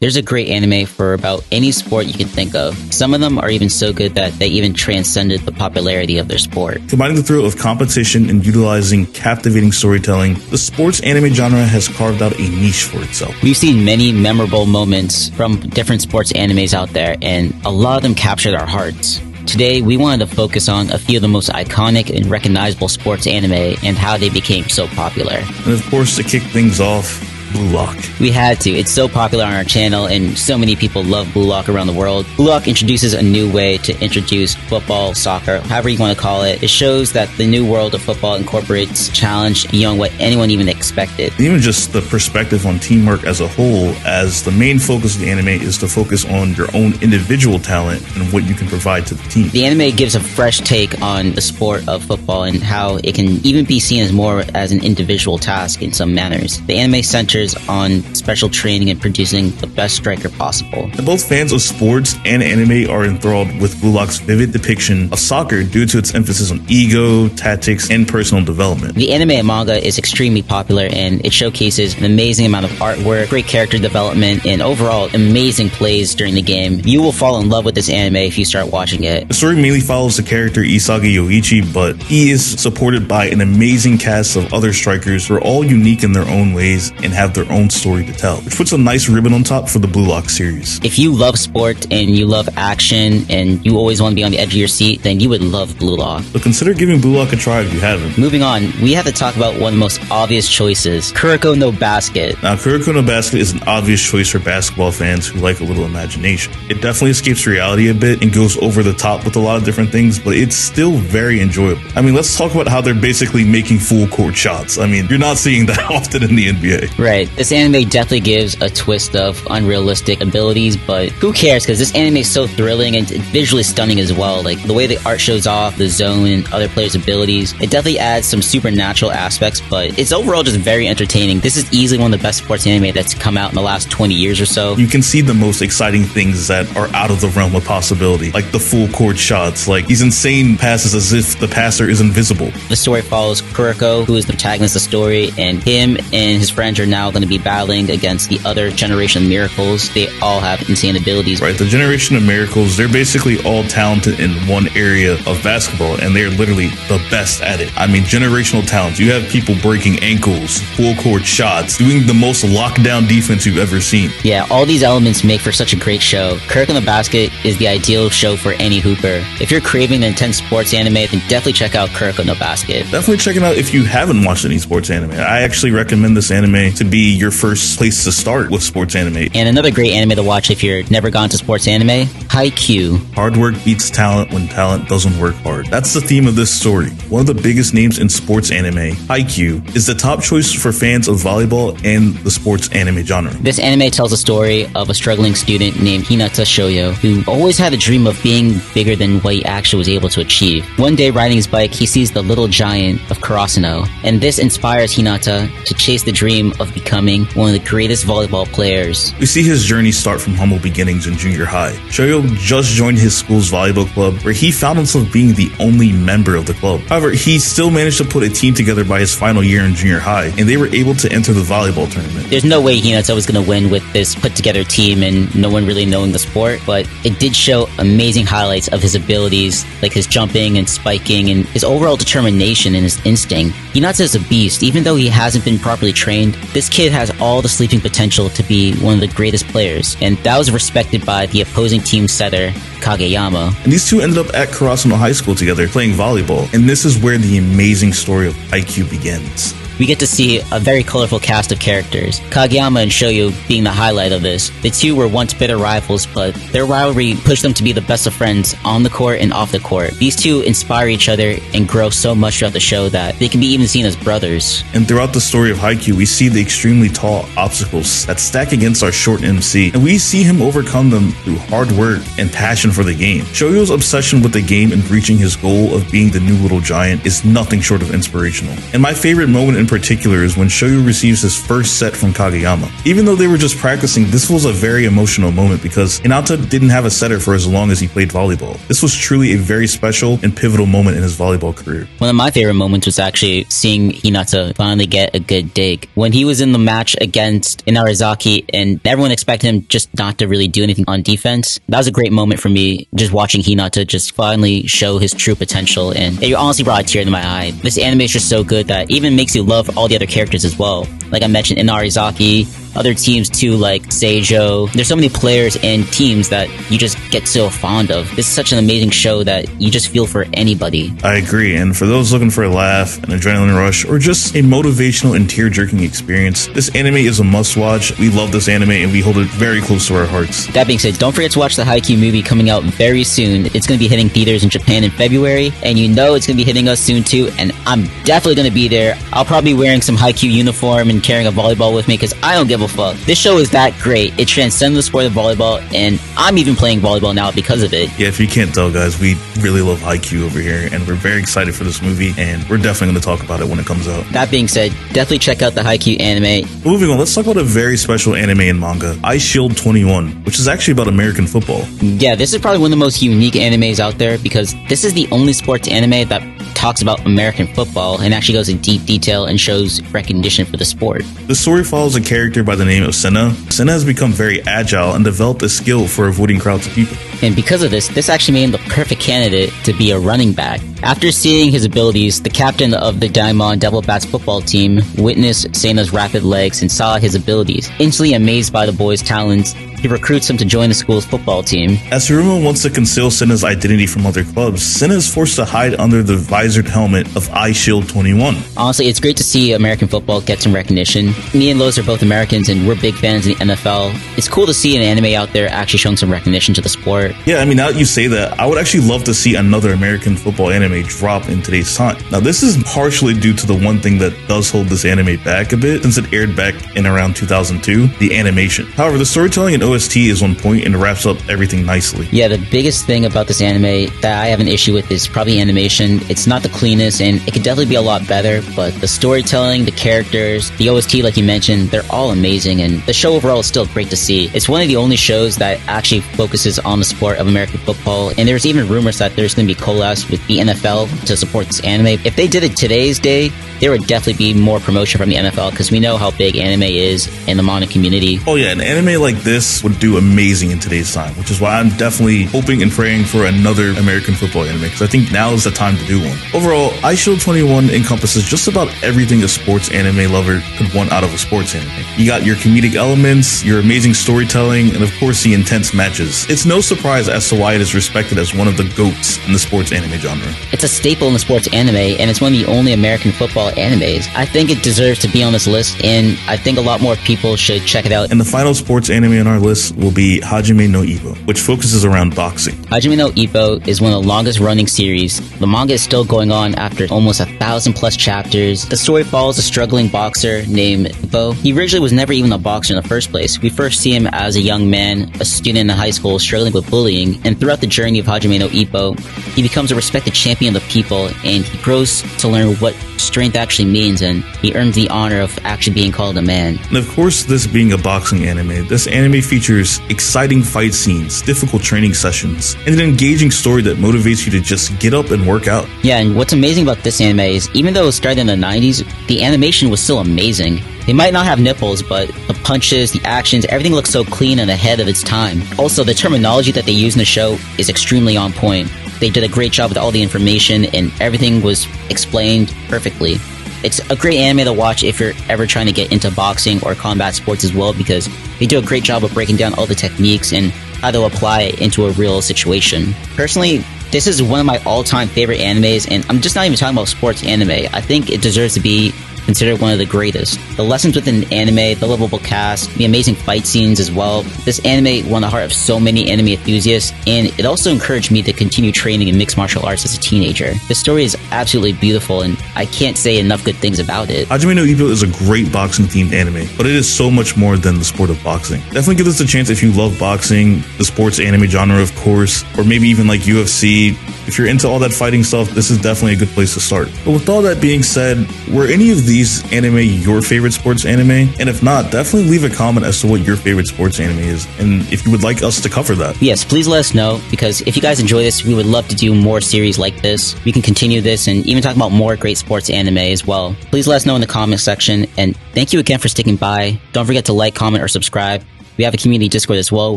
There's a great anime for about any sport you can think of. Some of them are even so good that they even transcended the popularity of their sport. Combining the thrill of competition and utilizing captivating storytelling, the sports anime genre has carved out a niche for itself. We've seen many memorable moments from different sports animes out there, and a lot of them captured our hearts. Today, we wanted to focus on a few of the most iconic and recognizable sports anime and how they became so popular. And of course, to kick things off, Blue Lock. We had to. It's so popular on our channel, and so many people love Blue Lock around the world. Blue Lock introduces a new way to introduce football, soccer, however you want to call it. It shows that the new world of football incorporates challenge beyond what anyone even expected. Even just the perspective on teamwork as a whole, as the main focus of the anime is to focus on your own individual talent and what you can provide to the team. The anime gives a fresh take on the sport of football and how it can even be seen as more as an individual task in some manners. The anime centers on special training and producing the best striker possible. And both fans of sports and anime are enthralled with Blue Lock's vivid depiction of soccer due to its emphasis on ego, tactics, and personal development. The anime and manga is extremely popular, and it showcases an amazing amount of artwork, great character development, and overall amazing plays during the game. You will fall in love with this anime if you start watching it. The story mainly follows the character Isagi Yoichi, but he is supported by an amazing cast of other strikers who are all unique in their own ways and have their own story to tell, which puts a nice ribbon on top for the Blue Lock series. If you love sport and you love action and you always want to be on the edge of your seat, then you would love Blue Lock. But consider giving Blue Lock a try if you haven't. Moving on, we have to talk about one of the most obvious choices, Kuroko no Basket. Now, Kuroko no Basket is an obvious choice for basketball fans who like a little imagination. It definitely escapes reality a bit and goes over the top with a lot of different things, but it's still very enjoyable. I mean, let's talk about how they're basically making full court shots. I mean, you're not seeing that often in the NBA. Right. This anime definitely gives a twist of unrealistic abilities, but who cares, because this anime is so thrilling and visually stunning as well. Like, the way the art shows off the zone and other players' abilities, it definitely adds some supernatural aspects, but it's overall just very entertaining. This is easily one of the best sports anime that's come out in the last 20 years or so. You can see the most exciting things that are out of the realm of possibility, like the full court shots, like these insane passes as if the passer is invisible. The story follows Kuroko, who is the protagonist of the story, and him and his friends are now going to be battling against the other generation of miracles. They all have insane abilities. Right, the generation of miracles, they're basically all talented in one area of basketball, and they're literally the best at it. I mean, generational talents. You have people breaking ankles, full court shots, doing the most lockdown defense you've ever seen. Yeah, all these elements make for such a great show. Kuroko no Basket is the ideal show for any hooper. If you're craving an intense sports anime, then definitely check out Kuroko no Basket. Definitely check it out if you haven't watched any sports anime. I actually recommend this anime to be your first place to start with sports anime. And another great anime to watch if you're never gone to sports anime, Haikyuu. Hard work beats talent when talent doesn't work hard. That's the theme of this story. One of the biggest names in sports anime, Haikyuu, is the top choice for fans of volleyball and the sports anime genre. This anime tells a story of a struggling student named Hinata Shoyo, who always had a dream of being bigger than what he actually was able to achieve. One day, riding his bike, he sees the little giant of Karasuno, and this inspires Hinata to chase the dream of becoming one of the greatest volleyball players. We see his journey start from humble beginnings in junior high. Shoyo just joined his school's volleyball club, where he found himself being the only member of the club. However, he still managed to put a team together by his final year in junior high, and they were able to enter the volleyball tournament. There's no way Hinata was going to win with this put-together team and no one really knowing the sport, but it did show amazing highlights of his abilities, like his jumping and spiking and his overall determination and his instinct. Hinata is a beast. Even though he hasn't been properly trained, this kid has all the sleeping potential to be one of the greatest players, and that was respected by the opposing team setter, Kageyama. And these two ended up at Karasuno High School together playing volleyball, and this is where the amazing story of Haikyuu begins. We get to see a very colorful cast of characters, Kageyama and Shoyo being the highlight of this. The two were once bitter rivals, but their rivalry pushed them to be the best of friends on the court and off the court. These two inspire each other and grow so much throughout the show that they can be even seen as brothers. And throughout the story of Haikyuu, we see the extremely tall obstacles that stack against our short MC, and we see him overcome them through hard work and passion for the game. Shoyo's obsession with the game and reaching his goal of being the new little giant is nothing short of inspirational. And my favorite moment in particular is when Shoyu receives his first set from Kageyama. Even though they were just practicing, this was a very emotional moment because Hinata didn't have a setter for as long as he played volleyball. This was truly a very special and pivotal moment in his volleyball career. One of my favorite moments was actually seeing Hinata finally get a good dig. When he was in the match against Inarizaki and everyone expected him just not to really do anything on defense, that was a great moment for me, just watching Hinata just finally show his true potential, and it honestly brought a tear to my eye. This anime is just so good that it even makes you love all the other characters as well. Like I mentioned, Inarizaki, other teams too, like Seijo. There's so many players and teams that you just get so fond of. This is such an amazing show that you just feel for anybody. I agree, and for those looking for a laugh, an adrenaline rush, or just a motivational and tear-jerking experience, this anime is a must-watch. We love this anime and we hold it very close to our hearts. That being said, don't forget to watch the Haikyuu movie coming out very soon. It's going to be hitting theaters in Japan in February, and you know it's going to be hitting us soon too, and I'm definitely going to be there. I'll probably be wearing some Haikyuu uniform and carrying a volleyball with me because I don't give a fuck. This show is that great. It transcends the sport of volleyball, and I'm even playing volleyball now because of it. Yeah, if you can't tell, guys, we really love Haikyuu over here, and we're very excited for this movie, and we're definitely going to talk about it when it comes out. That being said, definitely check out the Haikyuu anime. Moving on, let's talk about a very special anime and manga, Ice Shield 21, which is actually about American football. Yeah, this is probably one of the most unique animes out there because this is the only sports anime that talks about American football and actually goes in deep detail and shows recognition for the sport. The story follows a character by the name of Senna. Senna has become very agile and developed a skill for avoiding crowds of people. And because of this actually made him the perfect candidate to be a running back. After seeing his abilities, the captain of the Diamond Devil Bats football team witnessed Senna's rapid legs and saw his abilities. Instantly amazed by the boy's talents, he recruits him to join the school's football team. As Hiruma wants to conceal Senna's identity from other clubs, Senna is forced to hide under the visored helmet of Ice Shield 21. Honestly, it's great to see American football get some recognition. Me and Lowe's are both Americans and we're big fans of the NFL. It's cool to see an anime out there actually showing some recognition to the sport. Yeah, I mean, now that you say that, I would actually love to see another American football anime drop in today's time. Now, this is partially due to the one thing that does hold this anime back a bit, since it aired back in around 2002, the animation. However, the storytelling and OST is on point and wraps up everything nicely. Yeah, the biggest thing about this anime that I have an issue with is probably animation. It's not the cleanest and it could definitely be a lot better, but the storytelling, the characters, the OST like you mentioned, they're all amazing, and the show overall is still great to see. It's one of the only shows that actually focuses on the sport of American football, and there's even rumors that there's going to be collabs with the NFL to support this anime. If they did it today's day, there would definitely be more promotion from the NFL because we know how big anime is in the manga community. Oh yeah, an anime like this would do amazing in today's time, which is why I'm definitely hoping and praying for another American football anime, because I think now is the time to do one. Overall, Ice Shield 21 encompasses just about everything a sports anime lover could want out of a sports anime. You got your comedic elements, your amazing storytelling, and of course the intense matches. It's no surprise as to why it is respected as one of the GOATs in the sports anime genre. It's a staple in the sports anime, and it's one of the only American football animes. I think it deserves to be on this list, and I think a lot more people should check it out. And the final sports anime on our list will be Hajime no Ippo, which focuses around boxing. Hajime no Ippo is one of the longest running series. The manga is still going on after almost 1,000 plus chapters. The story follows a struggling boxer named Ippo. He originally was never even a boxer in the first place. We first see him as a young man, a student in high school struggling with bullying, and throughout the journey of Hajime no Ippo, he becomes a respected champion of the people, and he grows to learn what strength actually means, and he earns the honor of actually being called a man. And of course, this being a boxing anime, this anime features exciting fight scenes, difficult training sessions, and an engaging story that motivates you to just get up and work out. Yeah, and what's amazing about this anime is even though it started in the 90s, the animation was still amazing. They might not have nipples, but the punches, the actions, everything looks so clean and ahead of its time. Also, the terminology that they use in the show is extremely on point. They did a great job with all the information and everything was explained perfectly. It's a great anime to watch if you're ever trying to get into boxing or combat sports as well, because they do a great job of breaking down all the techniques and how to apply it into a real situation. Personally, this is one of my all-time favorite animes, and I'm just not even talking about sports anime. I think it deserves to be considered one of the greatest. The lessons within the anime, the lovable cast, the amazing fight scenes as well. This anime won the heart of so many anime enthusiasts, and it also encouraged me to continue training in mixed martial arts as a teenager. The story is absolutely beautiful, and I can't say enough good things about it. Hajime no Ippo is a great boxing-themed anime, but it is so much more than the sport of boxing. Definitely give this a chance if you love boxing, the sports anime genre of course, or maybe even like UFC, If you're into all that fighting stuff, this is definitely a good place to start. But with all that being said, were any of these anime your favorite sports anime? And if not, definitely leave a comment as to what your favorite sports anime is, and if you would like us to cover that. Yes, please let us know, because if you guys enjoy this, we would love to do more series like this. We can continue this and even talk about more great sports anime as well. Please let us know in the comment section, and thank you again for sticking by. Don't forget to like, comment, or subscribe. We have a community Discord as well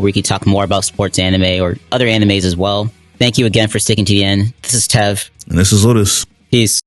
where you can talk more about sports anime or other animes as well. Thank you again for sticking to the end. This is Tev. And this is Lotus. Peace.